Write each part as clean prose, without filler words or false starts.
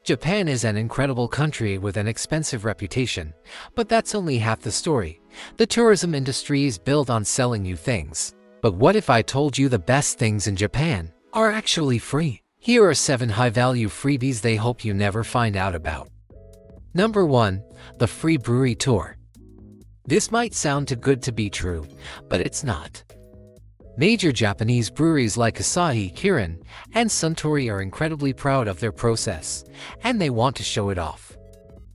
Japan is an incredible country with an expensive reputation, but that's only half the story. The tourism industry is built on selling you things. But what if I told you the best things in Japan are actually free? Here are 7 high-value freebies they hope you never find out about. Number 1. The free brewery tour. This might sound too good to be true, but it's not. Major Japanese breweries like Asahi, Kirin, and Suntory are incredibly proud of their process, and they want to show it off.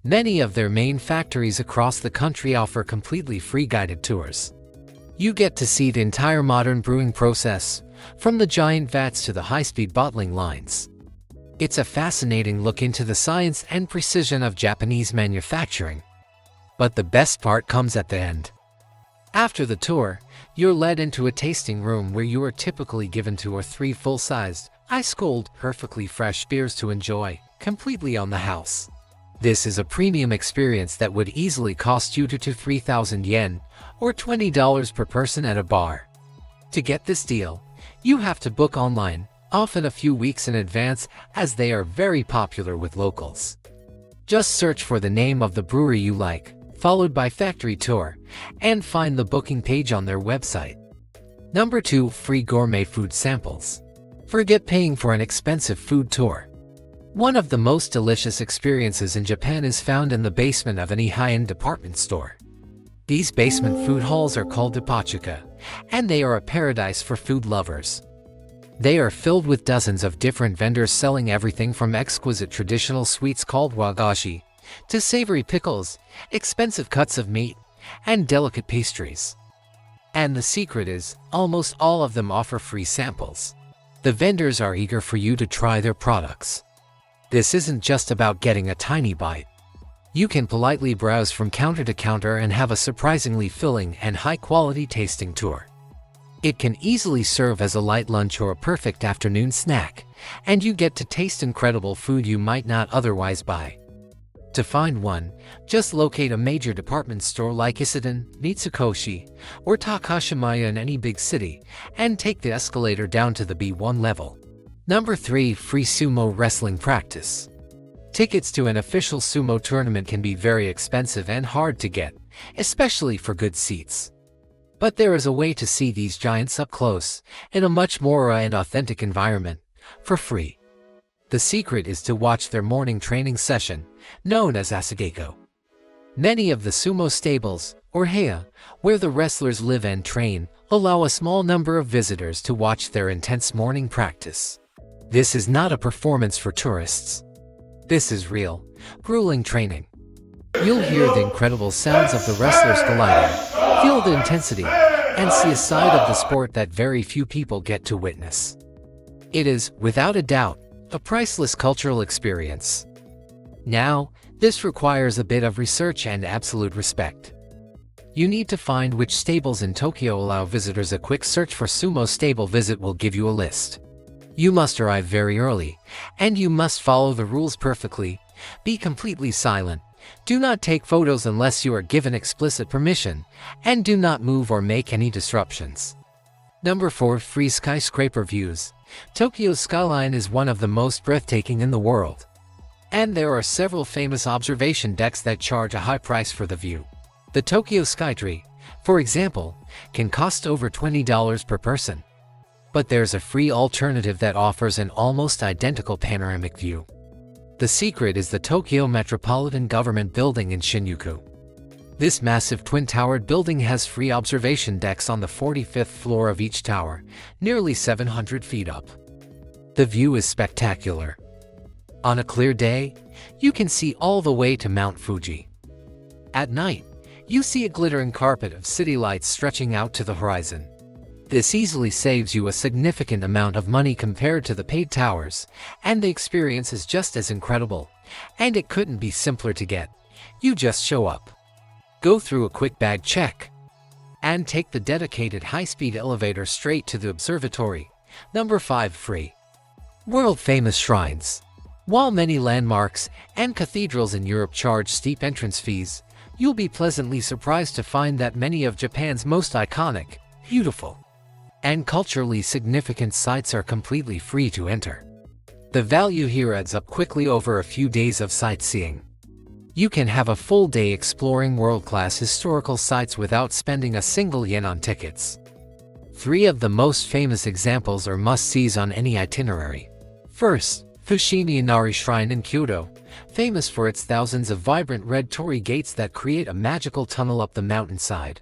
Many of their main factories across the country offer completely free guided tours. You get to see the entire modern brewing process, from the giant vats to the high-speed bottling lines. It's a fascinating look into the science and precision of Japanese manufacturing. But the best part comes at the end. After the tour, you're led into a tasting room where you are typically given 2 or 3 full-sized, ice-cold, perfectly fresh beers to enjoy, completely on the house. This is a premium experience that would easily cost you 2,000 to 3,000 yen, or $20 per person at a bar. To get this deal, you have to book online, often a few weeks in advance, as they are very popular with locals. Just search for the name of the brewery you like, followed by factory tour, and find the booking page on their website. Number 2. Free gourmet food samples. Forget paying for an expensive food tour. One of the most delicious experiences in Japan is found in the basement of any high-end department store. These basement food halls are called depachuka, and they are a paradise for food lovers. They are filled with dozens of different vendors selling everything from exquisite traditional sweets called wagashi, to savory pickles, expensive cuts of meat, and delicate pastries. And the secret is, almost all of them offer free samples. The vendors are eager for you to try their products. This isn't just about getting a tiny bite. You can politely browse from counter to counter and have a surprisingly filling and high-quality tasting tour. It can easily serve as a light lunch or a perfect afternoon snack, and you get to taste incredible food you might not otherwise buy. To find one, just locate a major department store like Isetan, Mitsukoshi, or Takashimaya in any big city, and take the escalator down to the B1 level. Number 3. Free sumo wrestling practice. Tickets to an official sumo tournament can be very expensive and hard to get, especially for good seats. But there is a way to see these giants up close, in a much more raw and authentic environment, for free. The secret is to watch their morning training session, known as asageko. Many of the sumo stables, or heya, where the wrestlers live and train, allow a small number of visitors to watch their intense morning practice. This is not a performance for tourists. This is real, grueling training. You'll hear the incredible sounds of the wrestlers colliding, feel the intensity, and see a side of the sport that very few people get to witness. It is, without a doubt, a priceless cultural experience. Now, this requires a bit of research and absolute respect. You need to find which stables in Tokyo allow visitors. A quick search for sumo stable visit will give you a list. You must arrive very early, and you must follow the rules perfectly. Be completely silent. Do not take photos unless you are given explicit permission, and do not move or make any disruptions. Number 4. Free skyscraper views. Tokyo's skyline is one of the most breathtaking in the world. And there are several famous observation decks that charge a high price for the view. The Tokyo Skytree, for example, can cost over $20 per person. But there's a free alternative that offers an almost identical panoramic view. The secret is the Tokyo Metropolitan Government Building in Shinjuku. This massive twin-towered building has free observation decks on the 45th floor of each tower, nearly 700 feet up. The view is spectacular. On a clear day, you can see all the way to Mount Fuji. At night, you see a glittering carpet of city lights stretching out to the horizon. This easily saves you a significant amount of money compared to the paid towers, and the experience is just as incredible. And it couldn't be simpler to get. You just show up, go through a quick bag check, and take the dedicated high-speed elevator straight to the observatory. Number 5. Free world-famous shrines. While many landmarks and cathedrals in Europe charge steep entrance fees, you'll be pleasantly surprised to find that many of Japan's most iconic, beautiful, and culturally significant sites are completely free to enter. The value here adds up quickly over a few days of sightseeing. You can have a full day exploring world-class historical sites without spending a single yen on tickets. 3 of the most famous examples are must-sees on any itinerary. First, Fushimi Inari Shrine in Kyoto, famous for its thousands of vibrant red torii gates that create a magical tunnel up the mountainside.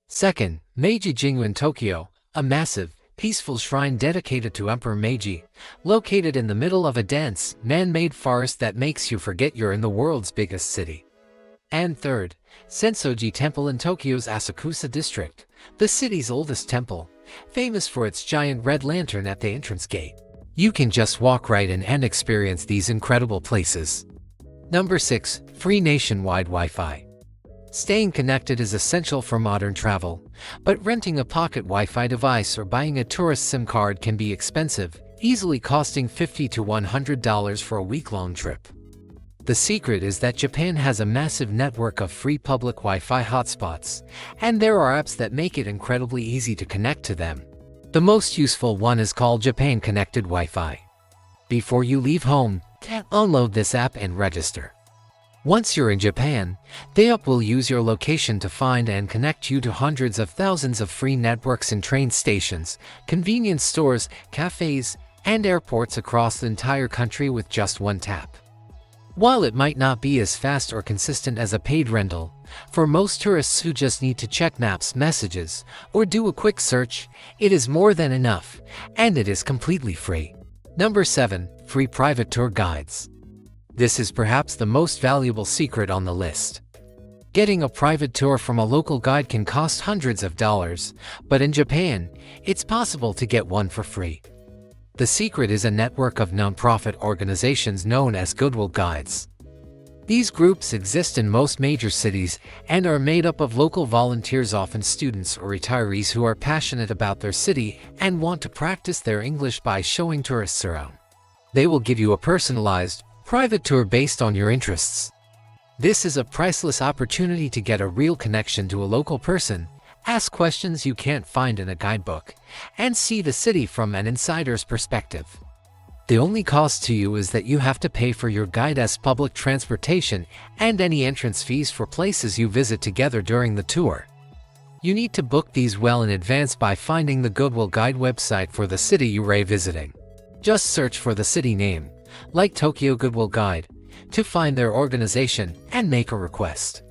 Second, Meiji Jingu in Tokyo, a massive, peaceful shrine dedicated to Emperor Meiji, located in the middle of a dense, man-made forest that makes you forget you're in the world's biggest city. And third, Sensoji Temple in Tokyo's Asakusa district, the city's oldest temple, famous for its giant red lantern at the entrance gate. You can just walk right in and experience these incredible places. Number 6. Free nationwide Wi-Fi. Staying connected is essential for modern travel, but renting a pocket Wi-Fi device or buying a tourist SIM card can be expensive, easily costing $50 to $100 for a week-long trip. The secret is that Japan has a massive network of free public Wi-Fi hotspots, and there are apps that make it incredibly easy to connect to them. The most useful one is called Japan Connected Wi-Fi. Before you leave home, download this app and register. Once you're in Japan, the app will use your location to find and connect you to hundreds of thousands of free networks in train stations, convenience stores, cafes, and airports across the entire country with just one tap. While it might not be as fast or consistent as a paid rental, for most tourists who just need to check maps, messages, or do a quick search, it is more than enough, and it is completely free. Number 7. Free private tour guides. This is perhaps the most valuable secret on the list. Getting a private tour from a local guide can cost hundreds of dollars, but in Japan, it's possible to get one for free. The secret is a network of non-profit organizations known as Goodwill Guides. These groups exist in most major cities and are made up of local volunteers, often students or retirees who are passionate about their city and want to practice their English by showing tourists around. They will give you a personalized, private tour based on your interests. This is a priceless opportunity to get a real connection to a local person, ask questions you can't find in a guidebook, and see the city from an insider's perspective. The only cost to you is that you have to pay for your guide's public transportation and any entrance fees for places you visit together during the tour. You need to book these well in advance by finding the Goodwill Guide website for the city you are visiting. Just search for the city name, like Tokyo Goodwill Guide, to find their organization and make a request.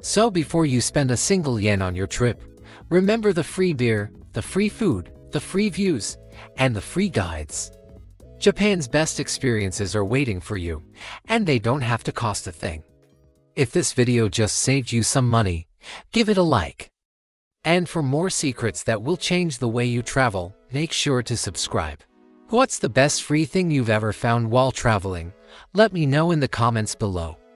So before you spend a single yen on your trip, remember the free beer, the free food, the free views, and the free guides. Japan's best experiences are waiting for you, and they don't have to cost a thing. If this video just saved you some money, give it a like. And for more secrets that will change the way you travel, make sure to subscribe. What's the best free thing you've ever found while traveling? Let me know in the comments below.